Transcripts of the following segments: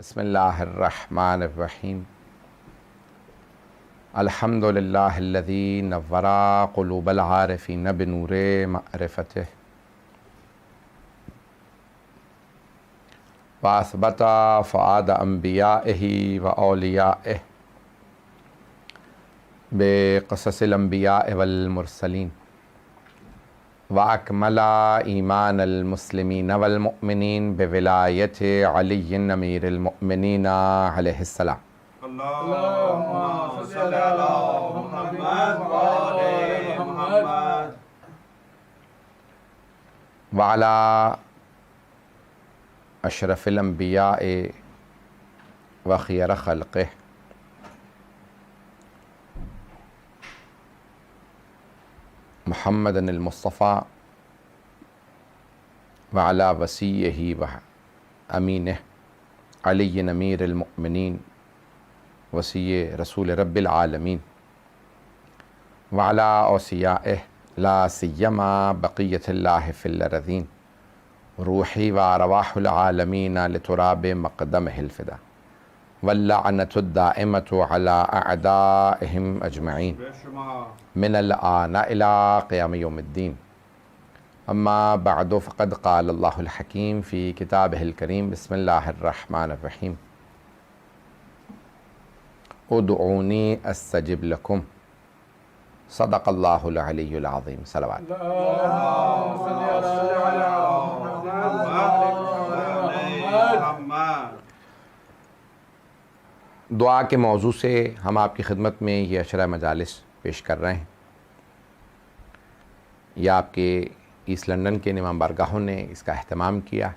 بسم اللہ الرحمن الرحیم الحمد للہ الذی نور قلوب العارفین بنور معرفتہ واثبت فؤاد انبیائہ و اولیائہ بقصص الانبیاء والمرسلین واکمل ایمان المسلمین والمؤمنین بولایت علی امیر المؤمنین علیہ السلام۔ اللہم صل علی محمد وآل محمد وعلی اشرف الانبیاء و خیر خلقہ محمد المصطفیٰ وعلی وصیہ و امینہ علی امیر المؤمنین وصی رسول رب العالمین وعلی اوصیائہ لا سیما بقیۃ اللہ فی الارضین روحی و ارواح العالمین لتراب مقدمہ الفدا واللعنۃ الدائمۃ علی اعدائہم اجمعین من الآن الی قیام یوم الدین۔ اما بعد فقد قال اللہ الحکیم فی کتابہ الکریم بسم اللہ الرحمن الرحیم ادعونی استجب لکم صدق اللہ العلی العظیم۔ صلوات۔ دعا کے موضوع سے ہم آپ کی خدمت میں یہ عشرہ مجالس پیش کر رہے ہیں۔ یہ آپ کے ایسٹ لندن کے امام بارگاہوں نے اس کا اہتمام کیا۔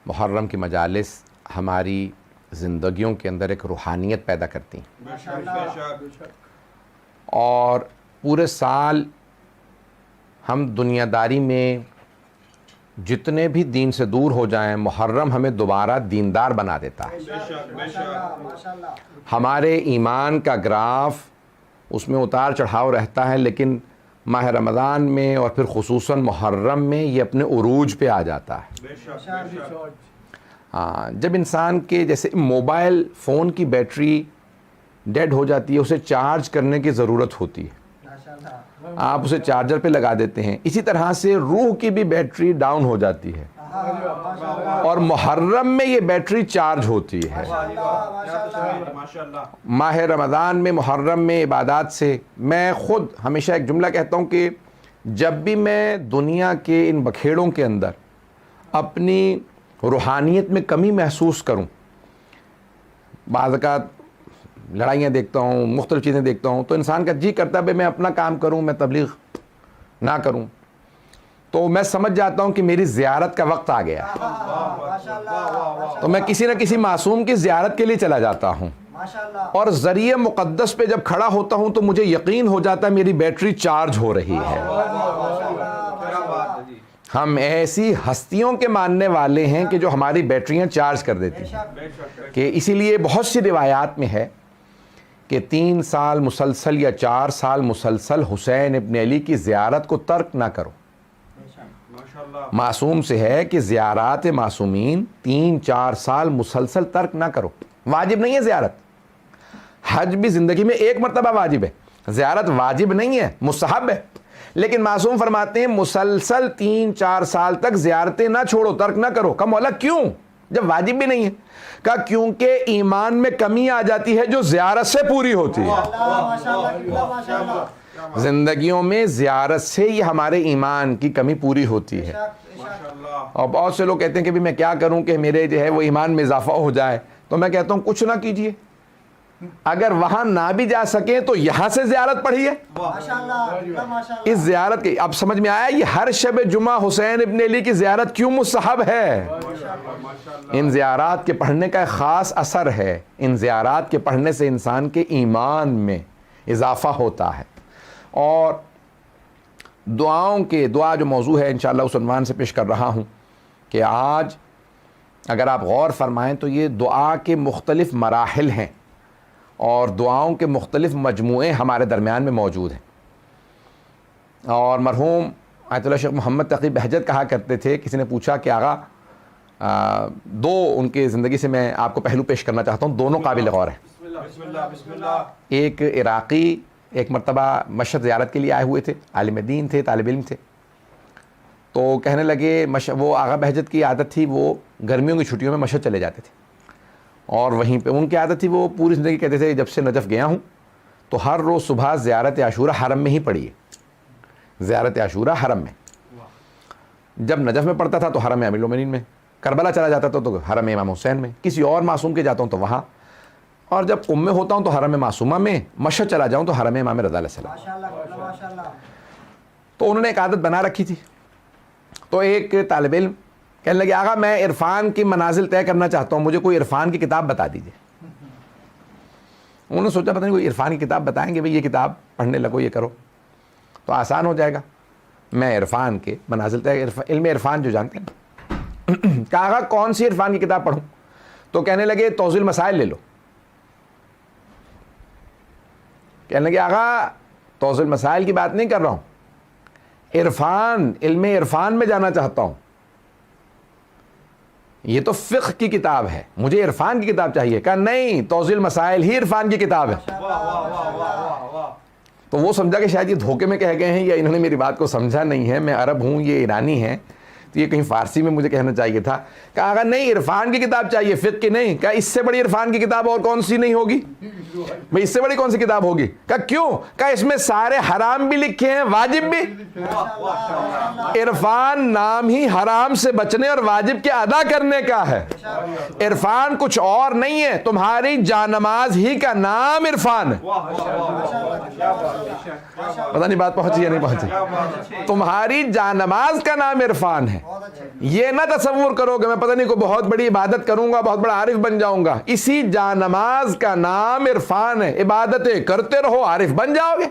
محرم کی مجالس ہماری زندگیوں کے اندر ایک روحانیت پیدا کرتی ہیں، اور پورے سال ہم دنیا داری میں جتنے بھی دین سے دور ہو جائیں، محرم ہمیں دوبارہ دیندار بنا دیتا ہے۔ ہمارے ایمان کا گراف اس میں اتار چڑھاؤ رہتا ہے، لیکن ماہ رمضان میں اور پھر خصوصاً محرم میں یہ اپنے عروج پہ آ جاتا ہے۔ جب انسان کے جیسے موبائل فون کی بیٹری ڈیڈ ہو جاتی ہے، اسے چارج کرنے کی ضرورت ہوتی ہے، آپ اسے چارجر پہ لگا دیتے ہیں، اسی طرح سے روح کی بھی بیٹری ڈاؤن ہو جاتی ہے، اور محرم میں یہ بیٹری چارج ہوتی ہے۔ ماہ رمضان میں، محرم میں عبادات سے میں خود ہمیشہ ایک جملہ کہتا ہوں کہ جب بھی میں دنیا کے ان بکھیڑوں کے اندر اپنی روحانیت میں کمی محسوس کروں، بعض اوقات لڑائیاں دیکھتا ہوں، مختلف چیزیں دیکھتا ہوں، تو انسان کا جی کرتا ہے میں اپنا کام کروں، میں تبلیغ نہ کروں، تو میں سمجھ جاتا ہوں کہ میری زیارت کا وقت آ گیا، تو میں کسی نہ کسی معصوم کی زیارت کے لیے چلا جاتا ہوں، اور ذریعہ مقدس پہ جب کھڑا ہوتا ہوں تو مجھے یقین ہو جاتا ہے میری بیٹری چارج ہو رہی ہے۔ ہم ایسی ہستیوں کے ماننے والے ہیں کہ جو ہماری بیٹریاں چارج کر دیتی ہیں، کہ اسی لیے بہت سی روایات میں ہے کہ 3 سال مسلسل یا 4 سال مسلسل حسین ابن علی کی زیارت کو ترک نہ کرو۔ معصوم سے ہے کہ زیارات معصومین 3-4 سال مسلسل ترک نہ کرو۔ واجب نہیں ہے زیارت، حج بھی زندگی میں ایک مرتبہ واجب ہے، زیارت واجب نہیں ہے، مستحب ہے، لیکن معصوم فرماتے ہیں مسلسل 3-4 سال تک زیارتیں نہ چھوڑو، ترک نہ کرو۔ کہا مولا کیوں جب واجب بھی نہیں ہے؟ کہا کیونکہ ایمان میں کمی آ جاتی ہے جو زیارت سے پوری ہوتی ہے۔ زندگیوں میں زیارت سے ہی ہمارے ایمان کی کمی پوری ہوتی ہے، اور بہت سے لوگ کہتے ہیں کہ میں کیا کروں کہ میرے جو ہے وہ ایمان میں اضافہ ہو جائے، تو میں کہتا ہوں کچھ نہ کیجئے، اگر وہاں نہ بھی جا سکیں تو یہاں سے زیارت پڑھیے۔ اس زیارت کی اب سمجھ میں آیا یہ ہر شب جمعہ حسین ابن علی کی زیارت کیوں مستحب ہے۔ ان زیارات کے پڑھنے کا ایک خاص اثر ہے، ان زیارات کے پڑھنے سے انسان کے ایمان میں اضافہ ہوتا ہے۔ اور دعا جو موضوع ہے انشاءاللہ اس عنوان سے پیش کر رہا ہوں کہ آج اگر آپ غور فرمائیں تو یہ دعا کے مختلف مراحل ہیں، اور دعاؤں کے مختلف مجموعے ہمارے درمیان میں موجود ہیں۔ اور مرحوم آیت اللہ شیخ محمد تقی بہجت کہا کرتے تھے، کسی نے پوچھا کہ آقا دو ان کے زندگی سے میں آپ کو پہلو پیش کرنا چاہتا ہوں, دونوں قابل غور ہیں. بسم اللہ بسم اللہ. ایک عراقی ایک مرتبہ مشہد زیارت کے لیے آئے ہوئے تھے, عالم دین تھے, طالب علم تھے. تو کہنے لگے وہ آغا بہجت کی عادت تھی, وہ گرمیوں کی چھٹیوں میں مشہد چلے جاتے تھے, اور وہیں پہ ان کی عادت تھی, وہ پوری زندگی کہتے تھے جب سے نجف گیا ہوں تو ہر روز صبح زیارت عاشورہ حرم میں ہی پڑھی ہے, زیارت عاشورہ حرم میں. جب نجف میں پڑھتا تھا تو حرم امیر المومنین میں, کربلا چلا جاتا تھا تو حرم امام حسین میں, کسی اور معصوم کے جاتا ہوں تو وہاں, اور جب میں ہوتا ہوں تو حرم معصومہ میں, مشہد چلا جاؤں تو حرم امام رضا علیہ السلام. تو انہوں نے ایک عادت بنا رکھی تھی. تو ایک طالب علم کہنے لگے آقا میں عرفان کی منازل طے کرنا چاہتا ہوں, مجھے کوئی عرفان کی کتاب بتا دیجیے. انہوں نے سوچا پتہ نہیں کوئی عرفان کی کتاب بتائیں گے, بھئی یہ کتاب پڑھنے لگو, یہ کرو تو آسان ہو جائے گا. میں عرفان کے منازل طے, علم عرفان جو جانتے ہیں, کہا آقا کون سی عرفان کی کتاب پڑھوں؟ تو کہنے لگے توضیح المسائل لے لو. کہنے لگے آقا توضیح المسائل کی بات نہیں کر رہا ہوں, عرفان, علم عرفان میں جانا چاہتا ہوں, یہ تو فقہ کی کتاب ہے, مجھے عرفان کی کتاب چاہیے. کہا نہیں, توضیح المسائل ہی عرفان کی کتاب ہے. تو وہ سمجھا کہ شاید یہ دھوکے میں کہہ گئے ہیں یا انہوں نے میری بات کو سمجھا نہیں ہے, میں عرب ہوں, یہ ایرانی ہیں, تو یہ کہیں فارسی میں مجھے کہنا چاہیے تھا. کہا آقا نہیں, عرفان کی کتاب چاہیے, فقہ کی نہیں. کہا اس سے بڑی عرفان کی کتاب اور کون سی نہیں ہوگی بھئی, اس سے بڑی کون سی کتاب ہوگی؟ کہا کیوں؟ کہا اس میں سارے حرام بھی لکھے ہیں, واجب بھی. عرفان نام ہی حرام سے بچنے اور واجب کے ادا کرنے کا ہے. عرفان کچھ اور نہیں ہے, تمہاری جانماز ہی کا نام عرفان ہے. پتہ نہیں بات پہنچی یا نہیں پہنچی. تمہاری جانماز کا نام عرفان ہے. یہ نہ تصور کرو کہ میں پتہ نہیں کوئی بہت بڑی عبادت کروں گا, بہت بڑا عارف بن جاؤں گا. اسی جانماز کا نام عرفان ہے. عبادتیں کرتے رہو, عارف بن جاؤ گے.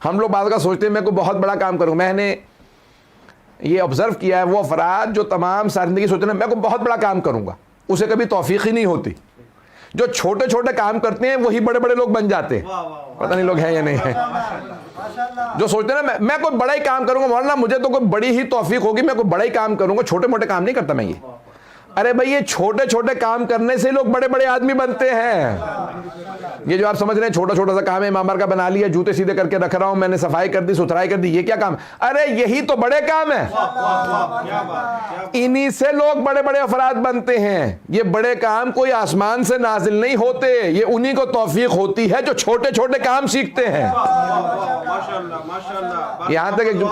ہم لوگ بعض کا سوچتے ہیں میں کوئی بہت بڑا کام کروں. میں نے یہ آبزرو کیا ہے, وہ افراد جو تمام ساری زندگی سوچتے ہیں میں کوئی بہت بڑا کام کروں گا, اسے کبھی توفیق ہی نہیں ہوتی. جو چھوٹے چھوٹے کام کرتے ہیں وہی بڑے بڑے لوگ بن جاتے ہیں. پتہ نہیں لوگ ہیں یا نہیں ہیں. جو سوچتے ہیں نا میں کوئی بڑا ہی کام کروں گا, مولانا مجھے تو کوئی بڑی ہی توفیق ہوگی, میں کوئی بڑا ہی کام کروں گا, چھوٹے موٹے کام نہیں کرتا میں یہ. ارے بھائی یہ چھوٹے چھوٹے کام کرنے سے لوگ بڑے بڑے آدمی بنتے ہیں. یہ جو آپ سمجھ رہے ہیں چھوٹا چھوٹا سا کام ہے, امام کا بنا لیا, جوتے سیدھے کر کے رکھ رہا ہوں, میں نے صفائی کر دی, ستھرائی کر دی, یہ کیا کام؟ ارے یہی تو بڑے کام ہیں. انہی سے لوگ بڑے بڑے افراد بنتے ہیں. یہ بڑے کام کوئی آسمان سے نازل نہیں ہوتے, یہ انہی کو توفیق ہوتی ہے جو چھوٹے چھوٹے کام سیکھتے ہیں. یہاں تک ایک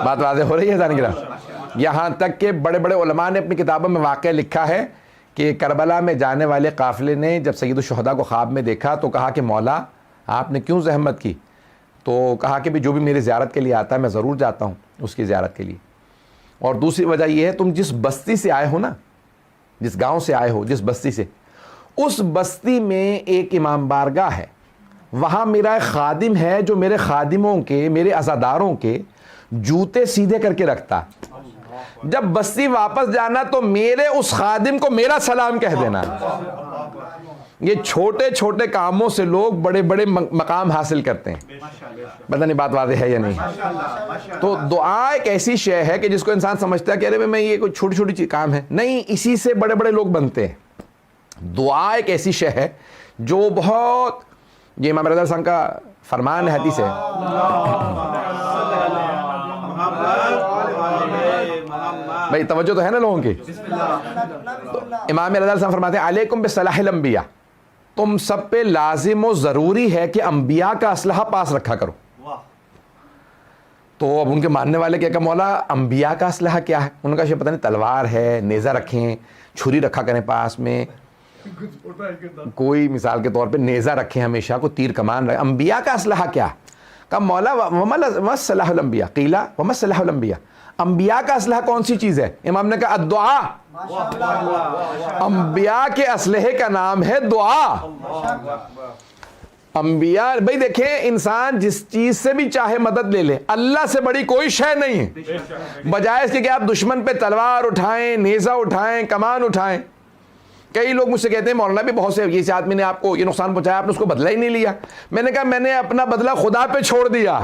بات واضح ہو رہی ہے ذہن گرام. یہاں تک کہ بڑے بڑے علماء نے اپنی کتابوں میں واقعہ لکھا ہے کہ کربلا میں جانے والے قافلے نے جب سید الشہداء کو خواب میں دیکھا تو کہا کہ مولا آپ نے کیوں زحمت کی؟ تو کہا کہ جو بھی میری زیارت کے لیے آتا ہے میں ضرور جاتا ہوں اس کی زیارت کے لیے. اور دوسری وجہ یہ ہے تم جس بستی سے آئے ہو نا, جس گاؤں سے آئے ہو, جس بستی سے, اس بستی میں ایک امام بارگاہ ہے, وہاں میرا ایک خادم ہے جو میرے خادموں کے, میرے عزاداروں کے جوتے سیدھے کر کے رکھتا. جب بستی واپس جانا تو میرے اس خادم کو میرا سلام کہہ دینا. یہ چھوٹے چھوٹے کاموں سے لوگ بڑے بڑے مقام حاصل کرتے ہیں. پتہ نہیں بات واضح ہے یا نہیں. تو دعا ایک ایسی شے ہے کہ جس کو انسان سمجھتا ہے کہ ارے میں یہ کوئی چھوٹی چھوٹی کام ہے, نہیں, اسی سے بڑے بڑے لوگ بنتے ہیں. دعا ایک ایسی شے ہے جو بہت, یہ امام رضا صاحب کا فرمان ہے, حدیث ہے. بھائی توجہ تو ہے نا لوگوں کی. امام رضا صاحب فرماتے ہیں علیکم بصلاح الانبیاء, تم سب پہ لازم و ضروری ہے کہ انبیاء کا اسلحہ پاس رکھا کرو. تو اب ان کے ماننے والے کیا کہ مولا انبیاء کا اسلحہ کیا ہے؟ ان کا پتہ نہیں, تلوار ہے, نیزہ رکھیں, چھری رکھا کریں پاس میں, کوئی مثال کے طور پہ نیزہ رکھیں ہمیشہ, کو تیر کمان رکھیں. انبیاء کا اسلحہ کیا؟ کہا مولا وما صلاح الانبیاء, قیلا وما صلاح الانبیاء, انبیاء کا اسلحہ کون سی چیز ہے؟ امام نے کہا الدعا. انبیاء کے اسلحے کا نام ہے دعا. انبیاء, بھئی دیکھیں, انسان جس چیز سے بھی چاہے مدد لے لے, اللہ سے بڑی کوئی شے نہیں ہے. بجائے اس کے کہ آپ دشمن پہ تلوار اٹھائیں, نیزہ اٹھائیں, کمان اٹھائیں, کئی لوگ مجھ سے کہتے ہیں مولانا بھی بہت سے یہ آدمی نے آپ کو یہ نقصان پہنچایا، آپ نے اس کو بدلہ ہی نہیں لیا. میں نے کہا میں نے اپنا بدلہ خدا پہ چھوڑ دیا.